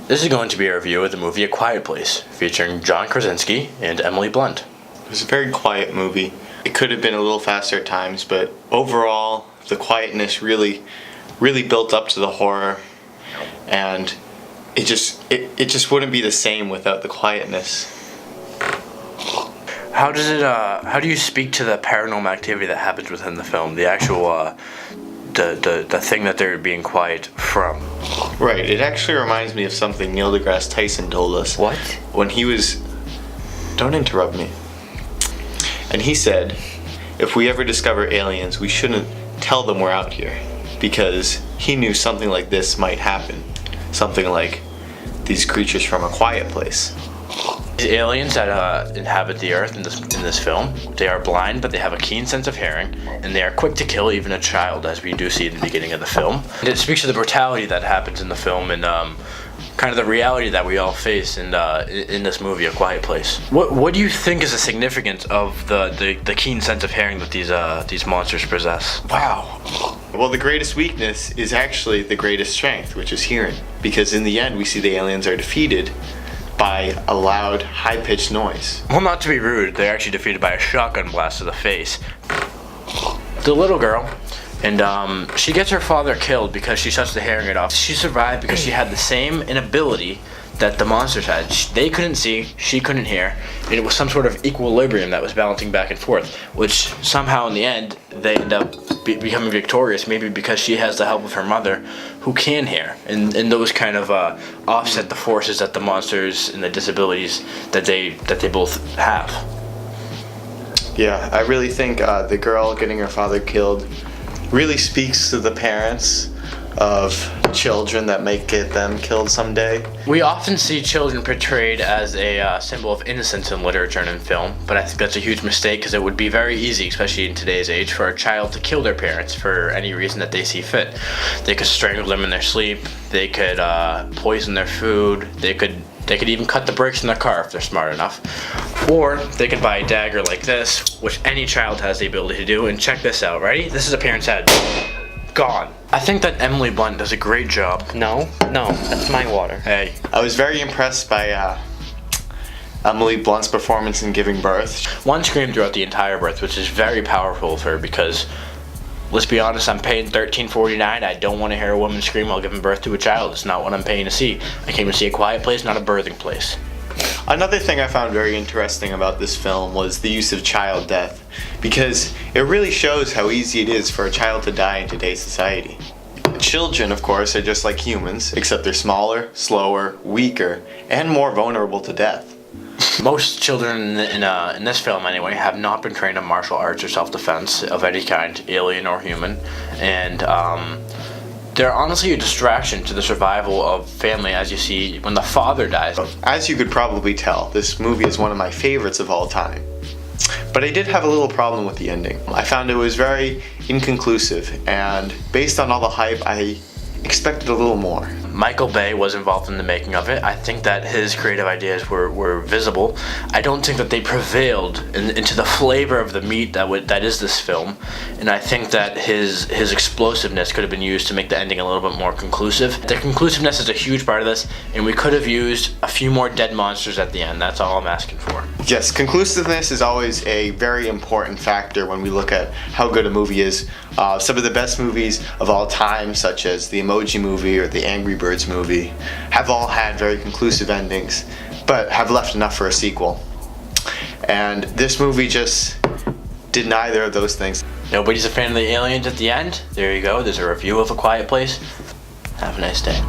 This is going to be a review of the movie A Quiet Place, featuring John Krasinski and Emily Blunt. It was a very quiet movie. It could have been a little faster at times, but overall, the quietness really built up to the horror, and it just wouldn't be the same without the quietness. How do you speak to the paranormal activity that happens within the film? The actual, the thing that they're being quiet from. Right, it actually reminds me of something Neil deGrasse Tyson told us. What? When he was... Don't interrupt me. And he said, if we ever discover aliens, we shouldn't tell them we're out here. Because he knew something like this might happen. Something like these creatures from A Quiet Place. The aliens that inhabit the Earth in this film, they are blind, but they have a keen sense of hearing, and they are quick to kill even a child, as we do see in the beginning of the film. And it speaks to the brutality that happens in the film and kind of the reality that we all face in this movie, A Quiet Place. What do you think is the significance of the keen sense of hearing that these monsters possess? Wow. Well, the greatest weakness is actually the greatest strength, which is hearing. Because in the end, we see the aliens are defeated by a loud, high-pitched noise. Well, not to be rude, they're actually defeated by a shotgun blast to the face. The little girl, and she gets her father killed because she shuts the hearing off. She survived because she had the same inability that the monsters had. They couldn't see, she couldn't hear, and it was some sort of equilibrium that was balancing back and forth, which somehow in the end, they end up becoming victorious, maybe because she has the help of her mother, who can hear, and those kind of offset the forces that the monsters and the disabilities that they both have. Yeah, I really think the girl getting her father killed really speaks to the parents of children that might get them killed someday. We often see children portrayed as a symbol of innocence in literature and in film, but I think that's a huge mistake because it would be very easy, especially in today's age, for a child to kill their parents for any reason that they see fit. They could strangle them in their sleep, they could poison their food, they could even cut the brakes in their car if they're smart enough. Or they could buy a dagger like this, which any child has the ability to do, and check this out, ready? This is a parent's head. Gone. I think that Emily Blunt does a great job. No, that's my water. Hey. I was very impressed by Emily Blunt's performance in giving birth. One scream throughout the entire birth, which is very powerful for her because, let's be honest, I'm paying $13.49. I don't want to hear a woman scream while giving birth to a child. It's not what I'm paying to see. I came to see A Quiet Place, not a birthing place. Another thing I found very interesting about this film was the use of child death, because it really shows how easy it is for a child to die in today's society. Children, of course, are just like humans, except they're smaller, slower, weaker, and more vulnerable to death. Most children in this film, anyway, have not been trained in martial arts or self-defense of any kind, alien or human, and they're honestly a distraction to the survival of family, as you see when the father dies. As you could probably tell, this movie is one of my favorites of all time. But I did have a little problem with the ending. I found it was very inconclusive, and based on all the hype, I expected a little more. Michael Bay was involved in the making of it. I think that his creative ideas were visible. I don't think that they prevailed into the flavor of the meat that is this film, and I think that his explosiveness could have been used to make the ending a little bit more conclusive. The conclusiveness is a huge part of this, and we could have used a few more dead monsters at the end. That's all I'm asking for. Yes, conclusiveness is always a very important factor when we look at how good a movie is. Some of the best movies of all time, such as the Emoji Movie or the Angry Birds movie, have all had very conclusive endings, but have left enough for a sequel. And this movie just did neither of those things. Nobody's a fan of the aliens at the end? There you go, there's a review of A Quiet Place. Have a nice day.